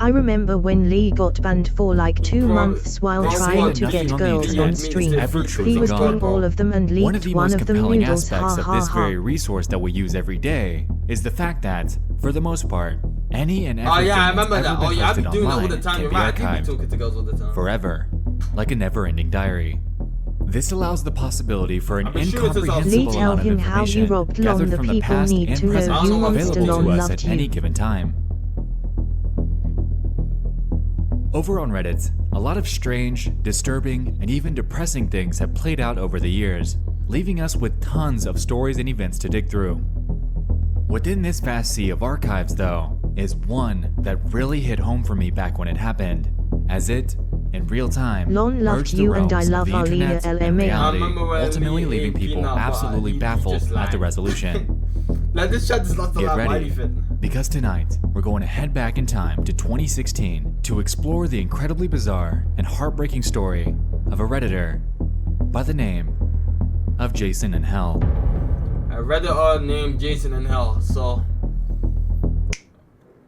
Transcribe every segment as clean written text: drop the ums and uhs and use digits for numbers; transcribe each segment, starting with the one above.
I remember when Lee got banned for like 2 months while They say trying that to nothing get on the girls on internet stream. is ever truly He was gone. doing all of them and One of leaked the one most of them compelling noodles, aspects ha of ha this very ha. resource that we use every day is the fact that, for the most part, any and Oh everything yeah, I that's remember ever that. been Oh yeah, I be posted doing that all online the time. can You're be right. I do be archived talking to girls all the time. forever, like a never-ending diary. This allows the possibility for an I'm sure it's just Lee, incomprehensible tell amount of him how you information robbed Lon. gathered The from the people past need and to know present you monster available Lon to us loved at you. any given time. Over on Reddit, a lot of strange, disturbing, and even depressing things have played out over the years, leaving us with tons of stories and events to dig through. Within this vast sea of archives, though, is one that really hit home for me back when it happened, as it, in real time, Lon loved merged the you and I realms of love the Alina internet and LMA. reality, I remember when ultimately me leaving and people Peanut Butter, absolutely he baffled just at the lied. resolution. Like this chat does not Get allow ready, anything. because tonight we're going to head back in time to 2016 to explore the incredibly bizarre and heartbreaking story of a Redditor by the name of Jason in Hell. A Redditor named Jason in Hell. So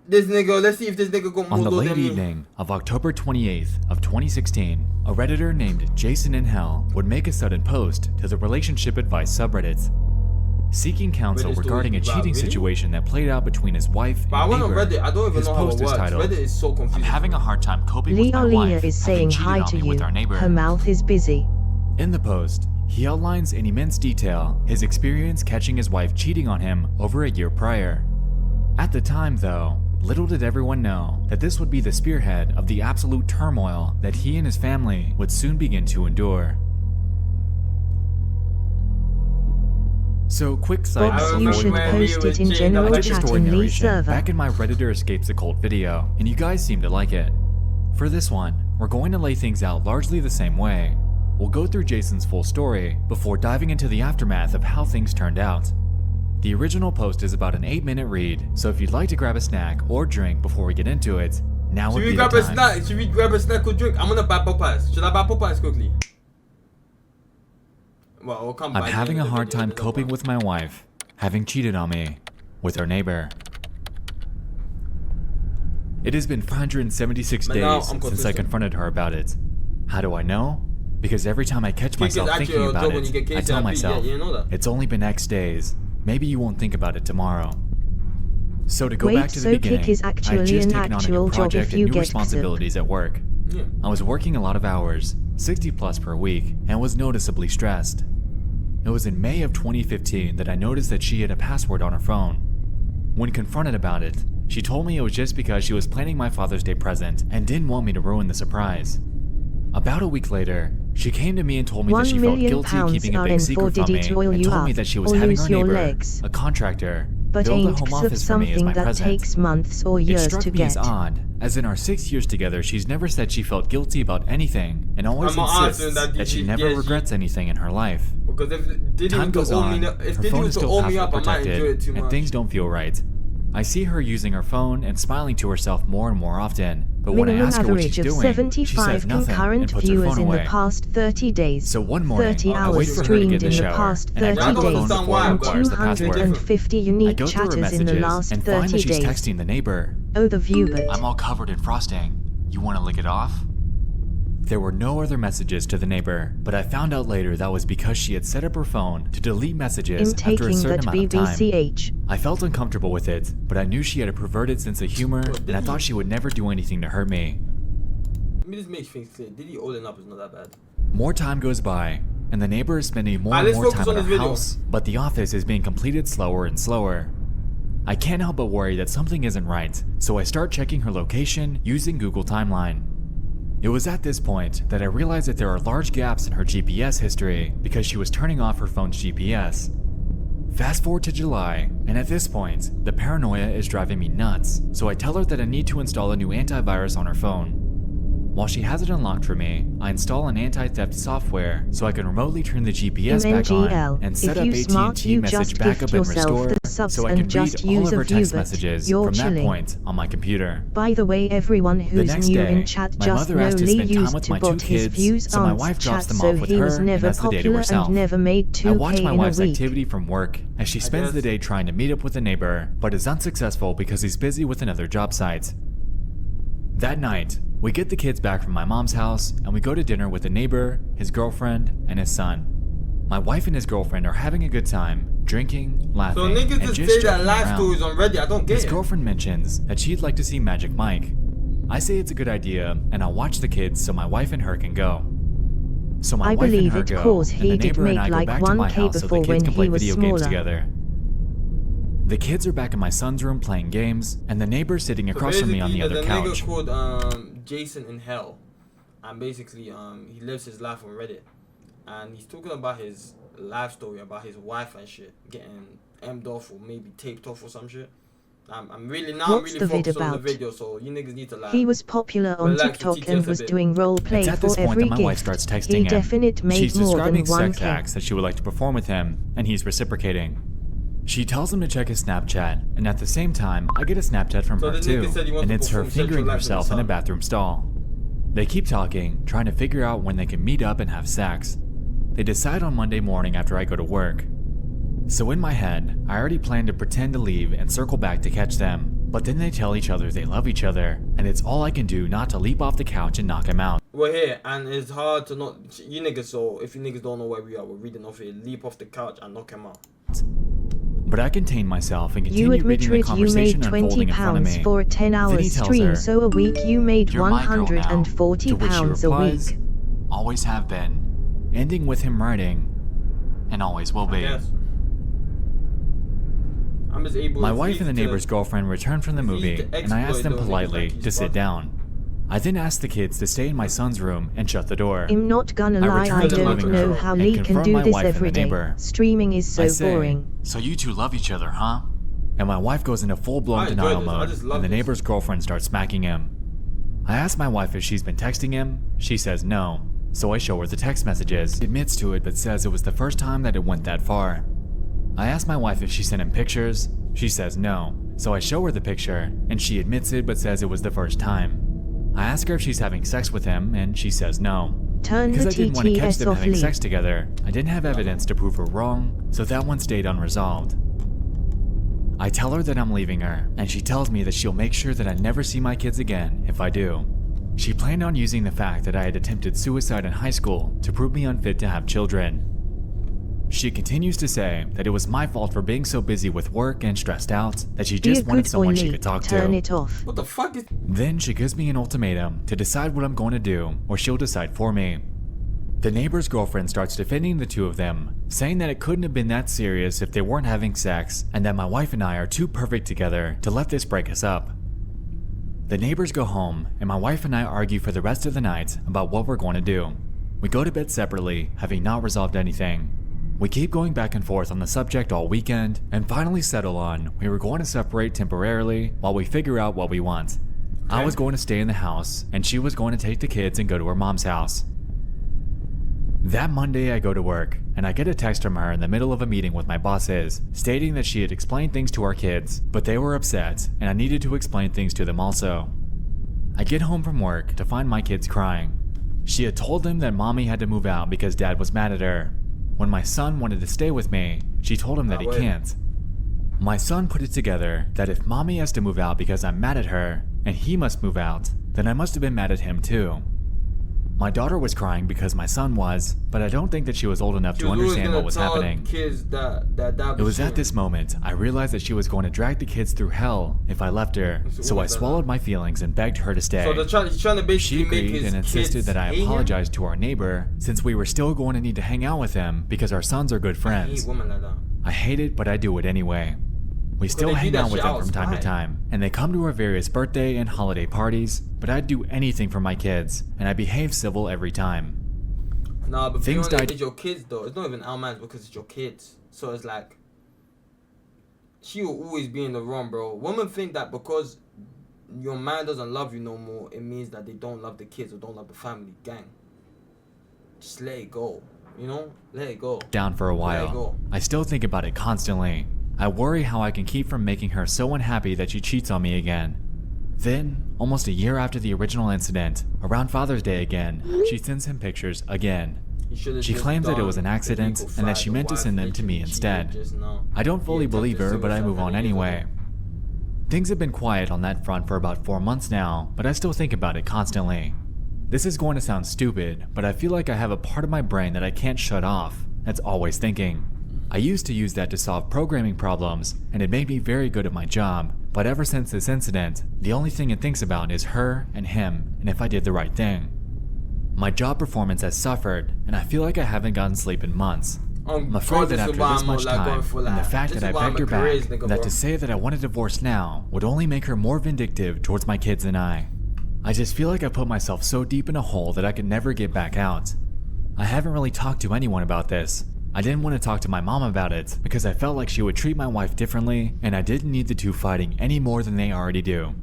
this nigga, let's see if this nigga got more On the load late than me. evening of October 28th of 2016, a Redditor named Jason in Hell would make a sudden post to the relationship advice subreddit, seeking counsel Reddit regarding a stories, cheating really? situation that played out between his wife But I and went on neighbor. Reddit. I don't even His know how post it is works. titled, Reddit is so "I'm confusing. having a hard time coping with Lee my Alina wife is having saying cheated hi on to me you. with our neighbor." Her mouth is busy. In the post, he outlines in immense detail his experience catching his wife cheating on him over a year prior. At the time, though, little did everyone know that this would be the spearhead of the absolute turmoil that he and his family would soon begin to endure. So, quick side Bobs, note you before should we move on. post it in I general I did a chat story in Lee's narration server. back in my Redditor Escapes the Cult video, and you guys seem to like it. For this one, we're going to lay things out largely the same way. We'll go through Jason's full story before diving into the aftermath of how things turned out. The original post is about an 8-minute read, so if you'd like to grab a snack or drink before we get into it, now would Should we be the grab a time. snack? Should we grab a snack or drink? I'm gonna buy Popeyes. Should I buy Popeyes quickly? Well, we'll come I'm back having in a the hard video, time there's no coping problem. with my wife, having cheated on me, with her neighbor. It has been 576 But now days I'm since I consistent. confronted her about it. How do I know? Because every time I catch Kick is myself actually thinking a about job when you it, get I tell KCRP. myself, Yeah, you know that. it's only been X days. Maybe you won't think about it tomorrow. So to go Wait, back to the so beginning, kick is I actually had just an taken on a actual new job project if and you new get responsibilities at work. Yeah. I was working a lot of hours, 60 plus per week, and was noticeably stressed. It was in May of 2015 that I noticed that she had a password on her phone. When confronted about it, she told me it was just because she was planning my Father's Day present and didn't want me to ruin the surprise. About a week later, she came to me and told me that £1 she felt million guilty keeping a are big in secret for from did it me oil and you told me up that she was or having lose her your neighbor, legs. a contractor, But build a ain't home XF office for me as something my that present. takes months or It years struck to me as get. odd, as in our 6 years together, she's never said she felt guilty about anything and always I'm not insists answering that that she Diddy- never yes, regrets anything in her life. Because if Diddy Time was goes to owe on, me, her if Diddy phone was is to still owe me password up, I might enjoy it protected, too and much. things don't feel right. I see her using her phone and smiling to herself more and more often, but when I Minimum ask her what average she's of doing, she 75 says nothing concurrent and puts her viewers phone in the away. past 30 days. So one morning, 30 I wait hours for her to streamed get in in the the shower, past and I 30 grab the phone days, before it and requires the password. 250 I unique go through her chatters in messages the last and find that 30 she's days. texting the neighbor. Oh, the view, but I'm all covered in frosting. You want to lick it off? There were no other messages to the neighbor, but I found out later that was because she had set up her phone to delete messages in after a taking certain that amount of time. BBCH. I felt uncomfortable with it, but I knew she had a perverted sense of humor, and I thought she would never do anything to hurt me. Let me just make things clear. Diddy holding up is not that bad. More time goes by, and the neighbor is spending more and let's more focus time on at this her video. house, but the office is being completed slower and slower. I can't help but worry that something isn't right, so I start checking her location using Google Timeline. It was at this point that I realized that there are large gaps in her GPS history because she was turning off her phone's GPS. Fast forward to July, and at this point, the paranoia is driving me nuts, so I tell her that I need to install a new antivirus on her phone. While she has it unlocked for me, I install an anti-theft software so I can remotely turn the GPS back on MNGL. and set If up you smart, AT&T you message just backup gift and yourself restore the subs so I and can just read all use of a her text Vubit. messages You're from that chilling. point on my computer. By the way, everyone The who's next new day, in chat my just mother know asked to Lee spend time used with to my two bot his kids, views so my on wife drops chat, them so off with he was her, and never that's the day to popular herself. and never made 2K I watch my in a wife's week. activity from work as she spends the day trying to meet up with a neighbor, but is unsuccessful because he's busy with another job site. That night, we get the kids back from my mom's house and we go to dinner with a neighbor, his girlfriend, and his son. My wife and his girlfriend are having a good time, drinking, laughing, So niggas and just just say that joking life around. stories on Reddit. I don't get His it. girlfriend mentions that she'd like to see Magic Mike. I say it's a good idea and I'll watch the kids so my wife and her can go. So my I wife and believe her it go, cause and he the did neighbor and make I go like back to my 1K house so the before kids when can play he was video games smaller. together. The kids are back in my son's room playing games, and the neighbor sitting So across from me on the basically, other there's couch. a nigga called Jason in Hell, and basically he lives his life on Reddit, and he's talking about his life story about his wife and shit getting emmed off or maybe taped off or some shit. I'm really What's the vid focused on the about? video, so you niggas need to like. He was popular on Relax the TikTok TTS and a was bit. doing role play It's at for this point every that my wife gift. starts texting He him. definitely made She's more than describing sex 1K. acts that she would like to perform with him, and he's reciprocating. She tells him to check his Snapchat, and at the same time, I get a Snapchat from So her the too, nigga said he wants and to it's her perform sexual fingering acts with herself his in a son. bathroom stall. They keep talking, trying to figure out when they can meet up and have sex. They decide on Monday morning after I go to work. So in my head, I already planned to pretend to leave and circle back to catch them, but then they tell each other they love each other, and it's all I can do not to leap off the couch and knock him out. We're here, and it's hard to not you niggas. So if you niggas don't know where we are, we're reading off here. Leap off the couch and knock him out. But I contain myself and You continue admit reading the you conversation made unfolding in front of £20 me. for a 10-hour Then he tells stream, her, so a week you made "You're my girl now," £140 to which she a replies, week. "Always have been," ending with him writing, "and always will be." Yes. I'm just able. My it's wife and the easy to- neighbor's girlfriend return from the it's easy movie, to and I ask exploit them those niggas politely like he's to sit fucking. down. I then ask the kids to stay in my son's room and shut the door. I'm not gonna I lie, return I to the don't living know room how and Lee can confirm do my this wife and every the day. neighbor. Streaming is I so say, boring. "So you two love each other, huh?" And my wife goes into full-blown I enjoy denial this. I mode, just love and the this. neighbor's girlfriend starts smacking him. I ask my wife if she's been texting him. She says no, so I show her the text messages. She admits to it, but says it was the first time that it went that far. I ask my wife if she sent him pictures. She says no, so I show her the picture, and she admits it but says it was the first time. I ask her if she's having sex with him, and she says no. Turn Because the I didn't want to catch TTS them off having Lee. sex together, I didn't have evidence to prove her wrong, so that one stayed unresolved. I tell her that I'm leaving her, and she tells me that she'll make sure that I never see my kids again if I do. She planned on using the fact that I had attempted suicide in high school to prove me unfit to have children. She continues to say that it was my fault for being so busy with work and stressed out that she Be a just wanted good boy, someone she Lee. could talk Turn to. it off. What the fuck is? Then she gives me an ultimatum to decide what I'm going to do, or she'll decide for me. The neighbor's girlfriend starts defending the two of them, saying that it couldn't have been that serious if they weren't having sex, and that my wife and I are too perfect together to let this break us up. The neighbors go home, and my wife and I argue for the rest of the night about what we're going to do. We go to bed separately, having not resolved anything. We keep going back and forth on the subject all weekend, and finally settle on we were going to separate temporarily while we figure out what we want. I was going to stay in the house, and she was going to take the kids and go to her mom's house. That Monday I go to work, and I get a text from her in the middle of a meeting with my bosses, stating that she had explained things to our kids, but they were upset, and I needed to explain things to them also. I get home from work to find my kids crying. She had told them that mommy had to move out because dad was mad at her. When my son wanted to stay with me, she told him that he wait. can't. My son put it together that if mommy has to move out because I'm mad at her, and he must move out, then I must have been mad at him too. My daughter was crying because my son was, but I don't think that she was old enough She to was always understand gonna what was tell happening. Kids that It was at this moment I realized that she was going to drag the kids through hell if I left her, so I swallowed my feelings and begged her to stay. So he's trying to basically She make agreed his and insisted kids that I hate him? apologize to our neighbor since we were still going to need to hang out with him because our sons are good I friends. hate women like that. I hate it, but I do it anyway. We still they do hang that out with shit them from time to outside. time, and they come to our various birthday and holiday parties, but I'd do anything for my kids, and I behave civil every time. Nah, but Things beyond died- it's your kids though. It's not even our man's because it's your kids. So it's like she will always be in the wrong, bro. Women think that because your man doesn't love you no more, it means that they don't love the kids or don't love the family. Gang. Just let it go. You know? Let it go. Down for a Let it while. go. I still think about it constantly. I worry how I can keep from making her so unhappy that she cheats on me again. Then, almost a year after the original incident, around Father's Day again, she sends him pictures again. You should've She just claims that it done was an the accident legal and that fight. she The meant to wife send them to me literally instead. cheated just now. I don't fully He believe her, attempted but I move suicide on many years anyway. ago. Things have been quiet on that front for about 4 months now, but I still think about it constantly. This is going to sound stupid, but I feel like I have a part of my brain that I can't shut off, that's always thinking. I used to use that to solve programming problems, and it made me very good at my job, but ever since this incident, the only thing it thinks about is her and him, and if I did the right thing. My job performance has suffered, and I feel like I haven't gotten sleep in months. I'm afraid that after this much time, and the fact that I begged her back, that to say that I want a divorce now would only make her more vindictive towards my kids and I just feel like I put myself so deep in a hole that I could never get back out. I haven't really talked to anyone about this. I didn't want to talk to my mom about it because I felt like she would treat my wife differently, and I didn't need the two fighting any more than they already do.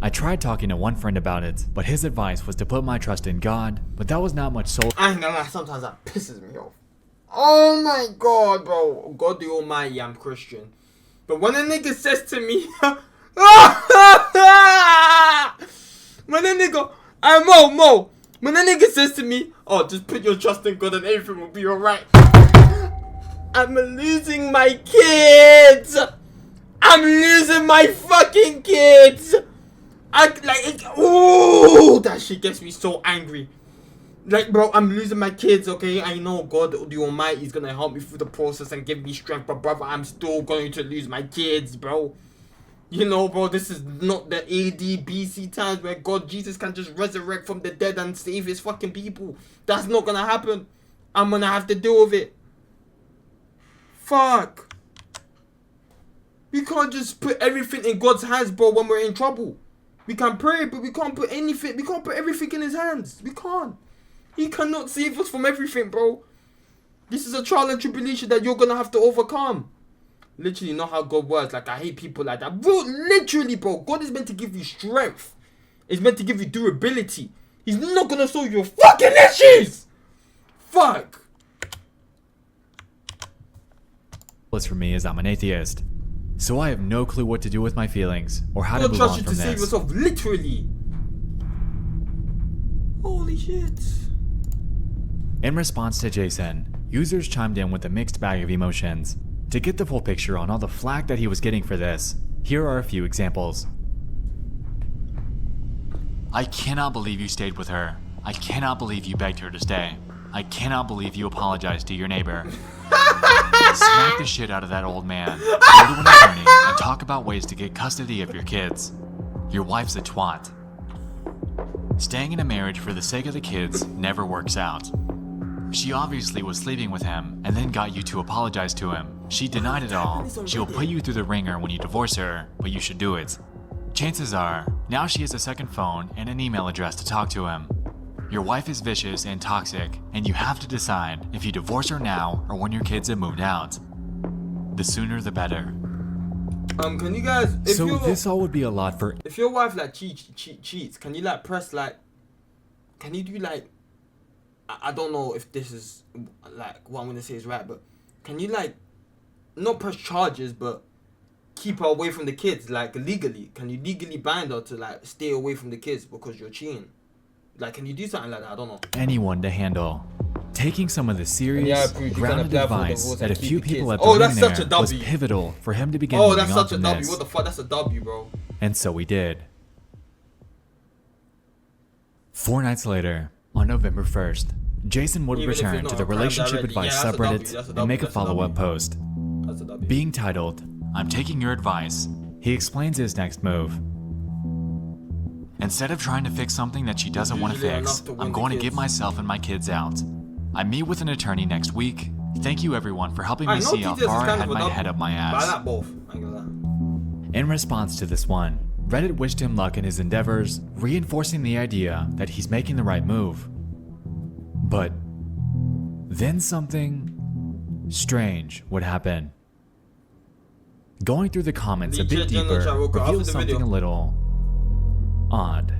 I tried talking to one friend about it, but his advice was to put my trust in God, but that was not much soul. I ain't gonna lie, sometimes that pisses me off. Oh my god, bro. God the Almighty, I'm Christian. But when a nigga says to me, when a nigga, Mo, when a nigga says to me, oh, just put your trust in God and everything will be alright. I'm losing my kids. I'm losing my fucking kids. Ooh, that shit gets me so angry. Like, bro, I'm losing my kids, okay? I know God the Almighty is gonna help me through the process and give me strength, but brother, I'm still going to lose my kids, bro. You know, bro, this is not the AD, BC times where God, Jesus can just resurrect from the dead and save his fucking people. That's not gonna happen. I'm gonna have to deal with it. Fuck. We can't just put everything in God's hands, bro, when we're in trouble. We can pray, but we can't put everything in his hands. We can't. He cannot save us from everything, bro. This is a trial and tribulation that you're gonna have to overcome. Literally, not how God works. Like, I hate people like that. Bro, literally, bro. God is meant to give you strength. He's meant to give you durability. He's not gonna solve your fucking issues. Fuck. What's for me is I'm an atheist, so I have no clue what to do with my feelings or how to move on from this. Save yourself, literally. Holy shit. In response to Jason, users chimed in with a mixed bag of emotions. To get the full picture on all the flack that he was getting for this, here are a few examples. I cannot believe you stayed with her. I cannot believe you begged her to stay. I cannot believe you apologized to your neighbor. Smack the shit out of that old man. Go to an attorney and talk about ways to get custody of your kids. Your wife's a twat. Staying in a marriage for the sake of the kids never works out. She obviously was sleeping with him and then got you to apologize to him. She denied it all. She will put you through the ringer when you divorce her, but you should do it. Chances are, now she has a second phone and an email address to talk to him. Your wife is vicious and toxic, and you have to decide if you divorce her now or when your kids have moved out. The sooner the better. Can you guys... So this all would be a lot for... If your wife, like, cheats, can you, like, press, like... Can you do, like... I don't know if this is, like, what I'm going to say is right, but... Can you, like... Not press charges, but... Keep her away from the kids, like, legally. Can you legally bind her to, like, stay away from the kids because you're cheating? Like, can you do something like that? I don't know. Anyone to handle. Taking some of the serious, grounded advice that a few people have put in in there was pivotal for him to begin moving moving on on from this. Oh, that's such a W. What the fuck? That's a W, bro. And so we did. 4 nights later, on November 1st, Jason would return to the relationship advice subreddit and make a follow-up post. Being titled, "I'm taking your advice," he explains his next move. Instead of trying to fix something that she doesn't want to fix, I'm going to get myself and my kids out. I meet with an attorney next week. Thank you everyone for helping me see how far I had my head up my ass. In response to this one, Reddit wished him luck in his endeavors, reinforcing the idea that he's making the right move. But then something strange would happen. Going through the comments a bit deeper reveals something a little odd.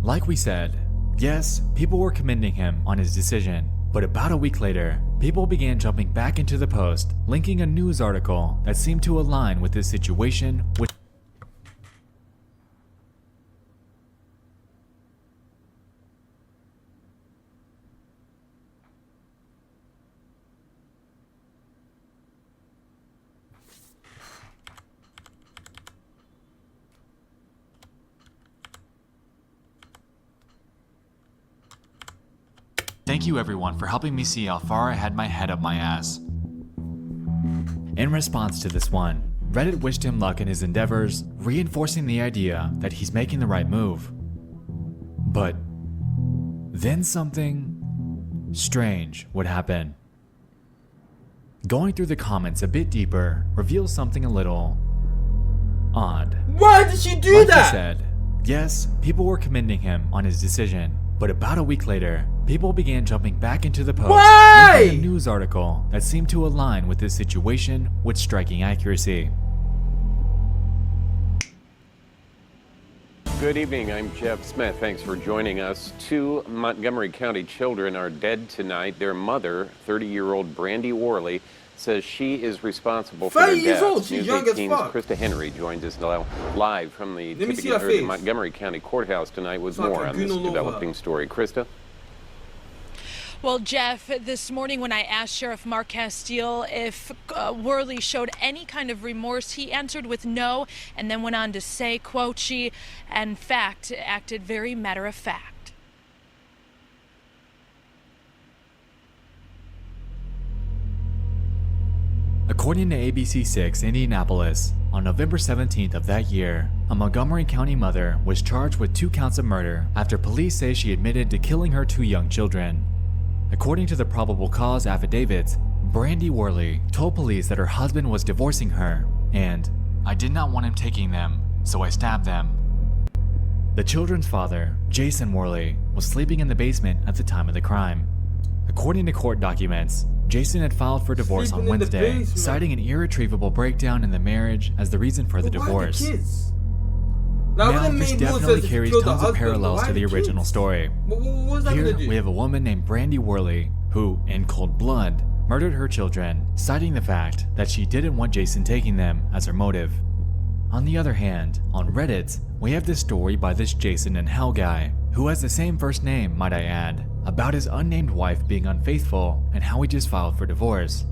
Like we said, yes, people were commending him on his decision, but about a week later, people began jumping back into the post, linking a news article that seemed to align with this situation, which Thank you everyone for helping me see how far I had my head up my ass. In response to this one, Reddit wished him luck in his endeavors, reinforcing the idea that he's making the right move. But then something strange would happen. Going through the comments a bit deeper reveals something a little odd. Why did she do Like that? I said, yes, people were commending him on his decision, but about a week later, people began jumping back into the post, Why? linking a news article that seemed to align with this situation with striking accuracy. Good evening, I'm Jeff Smith. Thanks for joining us. 2 Montgomery County children are dead tonight. Their mother, 30-year-old Brandy Worley, says she is responsible for their 30 years deaths. old, she's News young as 18's fuck. Krista Henry joins us now live from the, Let me see her the face. Montgomery County Courthouse tonight with So I more can on this goon all over developing her. story. Krista? Well, Jeff, this morning when I asked Sheriff Mark Castile if Worley showed any kind of remorse, he answered with no, and then went on to say, quote, she, in fact, acted very matter of fact. According to ABC6 Indianapolis, on November 17th of that year, a Montgomery County mother was charged with 2 counts of murder after police say she admitted to killing her 2 young children. According to the probable cause affidavit, Brandy Worley told police that her husband was divorcing her, and I did not want him taking them, so I stabbed them. The children's father, Jason Worley, was sleeping in the basement at the time of the crime. According to court documents, Jason had filed for divorce Sleeping on in the Wednesday, basement. citing an irretrievable breakdown in the marriage as the reason for the But why divorce. the kids? Now, Now, this definitely carries tons of parallels to the original story. What's that Here, gonna do? we have a woman named Brandy Worley who, in cold blood, murdered her children, citing the fact that she didn't want Jason taking them as her motive. On the other hand, on Reddit, we have this story by this Jason and Hell guy, who has the same first name, might I add, about his unnamed wife being unfaithful and how he just filed for divorce.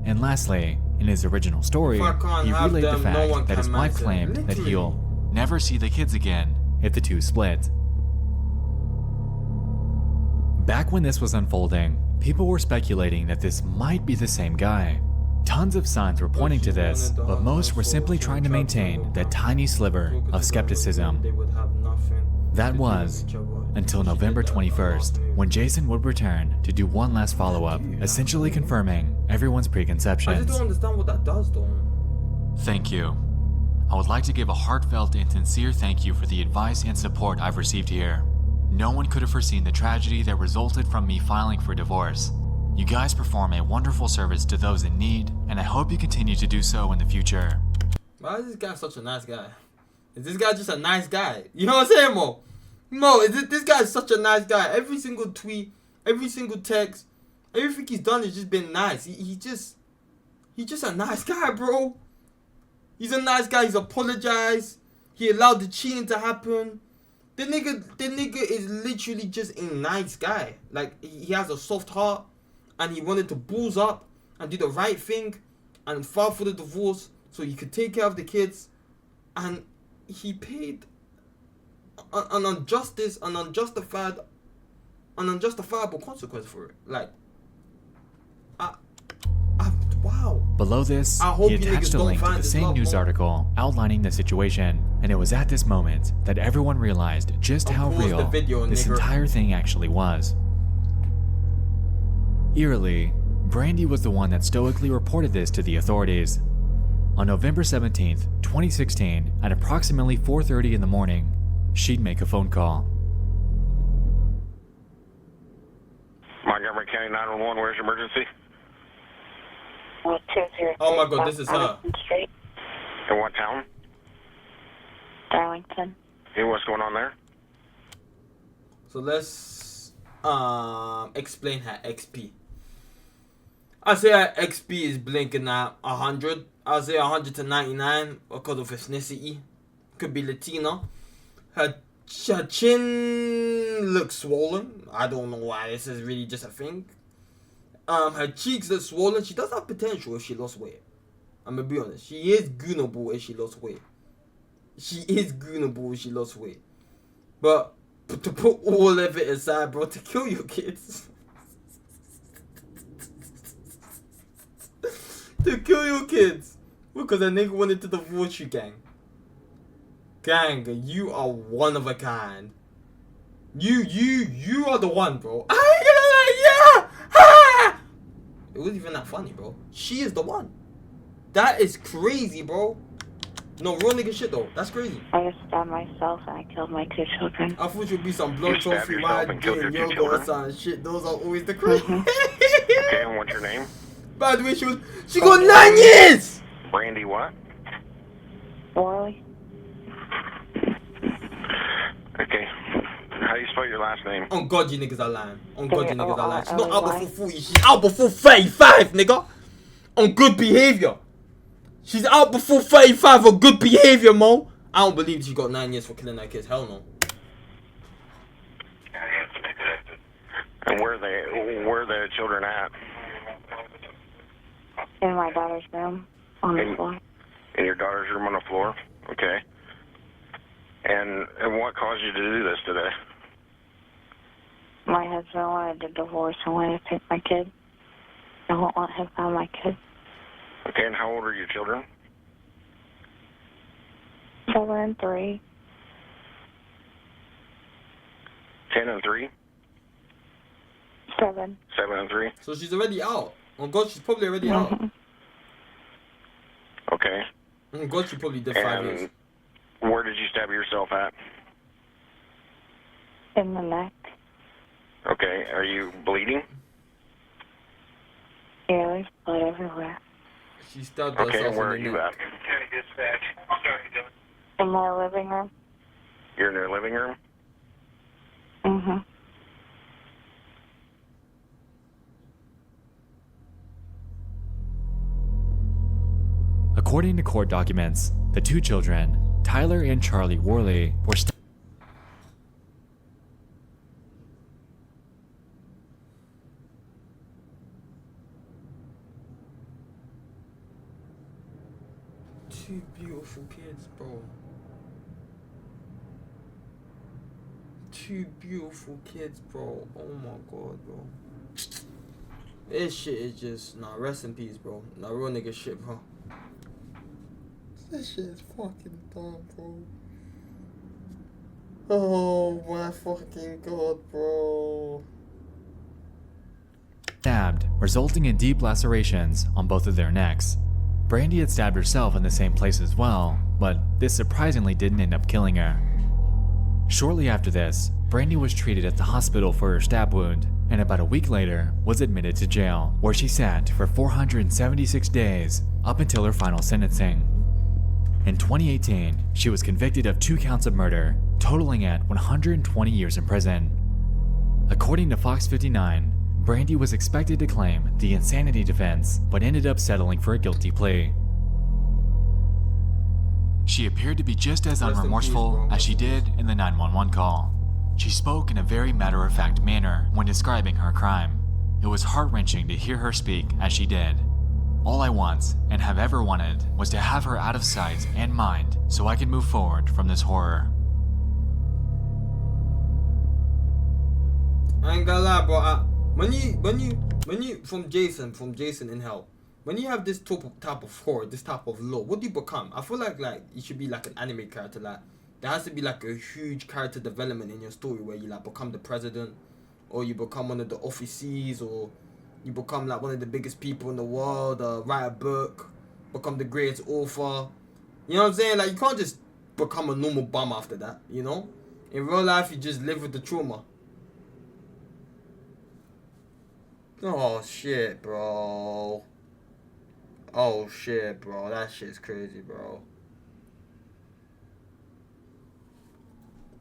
And lastly, in his original story, If I can't he have relayed the them, no one fact that can his wife match them. claimed that Literally. he'll never see the kids again if the two split. Back when this was unfolding, people were speculating that this might be the same guy. Tons of signs were pointing to this, but most were simply trying to maintain that tiny sliver of skepticism. That was until November 21st, when Jason would return to do one last follow-up, essentially confirming everyone's I just preconceptions. don't understand what that does, though. Thank you. I would like to give a heartfelt and sincere thank you for the advice and support I've received here. No one could have foreseen the tragedy that resulted from me filing for divorce. You guys perform a wonderful service to those in need, and I hope you continue to do so in the future. Why is this guy such a nice guy? Is this guy just a nice guy? You know what I'm saying, Mo? Mo, this guy is such a nice guy. Every single tweet, every single text, everything he's done has just been nice. He's just a nice guy, bro. He's a nice guy. He's apologized. He allowed the cheating to happen. The nigga is literally just a nice guy. Like, he has a soft heart, and he wanted to balls up and do the right thing and file for the divorce so he could take care of the kids, and he paid an unjustifiable consequence for it. Like, wow. Below this, I hope he you attached niggas a don't link to find the this same love, news Mo. article outlining the situation, and it was at this moment that everyone realized just how Pause the real video, this nigger. entire thing actually was. Eerily, Brandy was the one that stoically reported this to the authorities. On November 17th, 2016, at approximately 4:30 in the morning, she'd make a phone call. Montgomery County 911, where's your emergency? Oh my God, this is her. Street, In what town? Darlington. Hey, what's going on there? So let's explain her XP. I say her XP is blinking at 100. I'll say 100 to 99 because of ethnicity. Could be Latina. Her chin looks swollen. I don't know why. This is really just a thing. Her cheeks look swollen. She does have potential if she lost weight. I'm gonna be honest. She is goonable if she lost weight. But to put all of it aside, bro, to kill your kids. To kill your kids because a nigga wanted to divorce you, gang. Gang, you are one of a kind. You are the one, bro. I ain't gonna lie, yeah. Ah! It wasn't even that funny, bro. She is the one. That is crazy, bro. No, real nigga shit though. That's crazy. I just stabbed myself and I killed my 2 children. I thought you'd be some blood You stabbed trophy yourself man and killed your doing 2 yoga or children? some shit. Those are always the crazy. Okay, and what's your name? By the way, she got 9 years. Brandy what? Worley? Okay. How do you spell your last name? On God, you niggas are lying. On God, you niggas are lying. She's not out W-O-R-L-Y. before 40. She's out before 35, nigga. On good behavior. She's out before 35 on good behavior, Mo. I don't believe she got 9 years for killing her kids. Hell no. And where are the children at? In my daughter's room on the floor. In your daughter's room on the floor? Okay. And what caused you to do this today? My husband wanted a divorce and wanted to take my kid. I won't let him have my kid. Okay, and how old are your children? 7 and 3. 10 and 3? 7. 7 and 3? So she's already out. On God, she's probably already out. Mhm. Okay. On God, she probably did 5 years. And where did you stab yourself at? In the neck. Okay, are you bleeding? Yeah, there's blood everywhere. She stabbed Okay, herself and where are in the you neck. at? In my living room. You're in your living room? Mm-hmm. According to court documents, the 2 children, Tyler and Charlie Worley, were Two beautiful kids, bro. 2 beautiful kids, bro. Oh my God, bro. This shit is just, nah, rest in peace, bro. Nah, real nigga shit, bro. This shit is fucking dumb, bro. Oh my fucking God, bro. stabbed, resulting in deep lacerations on both of their necks. Brandy had stabbed herself in the same place as well, but this surprisingly didn't end up killing her. Shortly after this, Brandy was treated at the hospital for her stab wound, and about a week later was admitted to jail, where she sat for 476 days up until her final sentencing. In 2018, she was convicted of 2 counts of murder, totaling at 120 years in prison. According to Fox 59, Brandy was expected to claim the insanity defense, but ended up settling for a guilty plea. She appeared to be just as Rest in peace, unremorseful bro. as she did in the 911 call. She spoke in a very matter-of-fact manner when describing her crime. It was heart-wrenching to hear her speak as she did. All I want, and have ever wanted, was to have her out of sight and mind so I could move forward from this horror. I ain't gonna lie, bro. When you from Jason in Hell, when you have this type of horror, this type of law, what do you become? I feel like you should be like an anime character. Like there has to be like a huge character development in your story where you like become the president, or you become one of the officees, or you become like one of the biggest people in the world. Write a book, become the greatest author. You know what I'm saying? Like you can't just become a normal bum after that. You know, in real life you just live with the trauma. Oh shit, bro. Oh shit, bro. That shit's crazy, bro.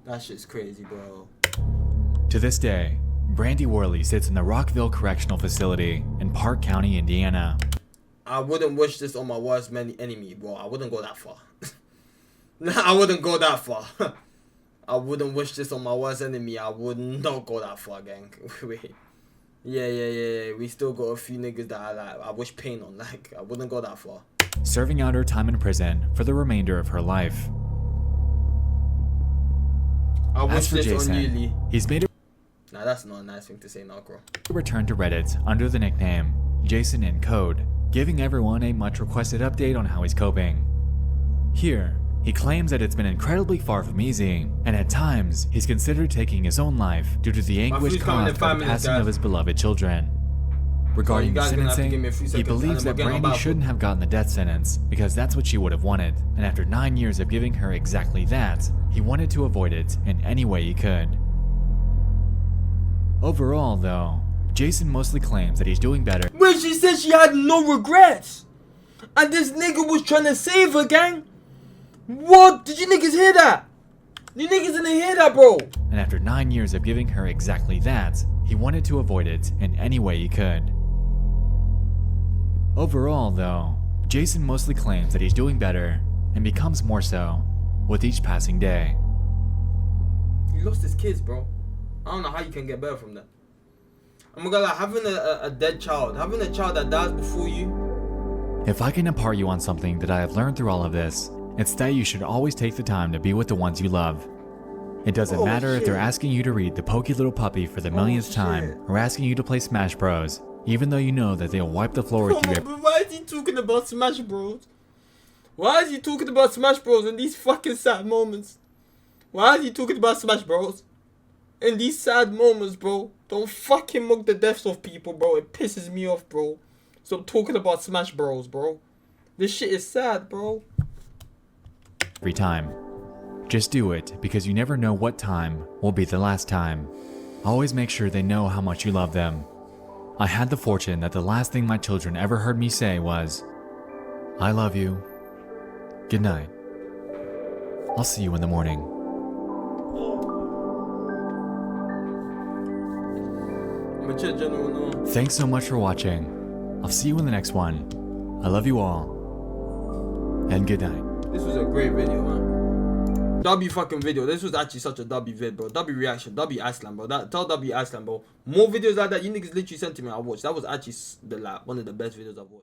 That shit's crazy, bro. To this day, Brandy Worley sits in the Rockville Correctional Facility in Park County, Indiana. I wouldn't wish this on my worst enemy, bro. I wouldn't go that far. Nah, I wouldn't go that far. I wouldn't wish this on my worst enemy. I would not go that far, gang. Wait. Yeah. We still got a few niggas that I wish pain on. Like, I wouldn't go that far. Serving out her time in prison for the remainder of her life. I wish As for this on you, Jason, Lee. he's made Nah, that's not a nice thing to say now, bro. a return to Reddit under the nickname Jason in Code giving everyone a much requested update on how he's coping. Here, he claims that it's been incredibly far from easy, and at times, he's considered taking his own life due to the anguish food's coming in caused by 5 the minutes, passing guys. of his beloved children. Regarding you the guys are gonna have to give me a sentencing, few he seconds, believes and that then we'll get on Brandy Bible. shouldn't have gotten the death sentence because that's what she would have wanted, and after 9 years of giving her exactly that, he wanted to avoid it in any way he could. Overall, though, Jason mostly claims that he's doing better. Wait, she said she had no regrets. And this nigga was trying to save her, gang. What? Did you niggas hear that? You niggas didn't hear that, bro. And after 9 years of giving her exactly that, he wanted to avoid it in any way he could. Overall, though, Jason mostly claims that he's doing better and becomes more so with each passing day. He lost his kids, bro. I don't know how you can get better from that. I'm gonna like having a dead child, having a child that dies before you. If I can impart you on something that I have learned through all of this, it's that you should always take the time to be with the ones you love. It doesn't Oh, matter if they're shit. asking you to read The Pokey Little Puppy for the millionth shit. time or asking you to play Smash Bros, even though you know that they'll wipe the floor with you. But why is he talking about Smash Bros? Why is he talking about Smash Bros in these fucking sad moments? Why is he talking about Smash Bros? In these sad moments, bro. Don't fucking mock the deaths of people, bro. It pisses me off, bro. Stop talking about Smash Bros, bro. This shit is sad, bro. Every time. Just do it because you never know what time will be the last time. Always make sure they know how much you love them. I had the fortune that the last thing my children ever heard me say was, "I love you. Good night. I'll see you in the morning." I'm a chat general now. Thanks so much for watching. I'll see you in the next one. I love you all. And good night. This was a great video, man. W fucking video. This was actually such a W vid, bro. W reaction. W Iceland, bro. Tell W Iceland, bro. More videos like that. You niggas literally sent to me. I watched. That was actually one of the best videos I've watched.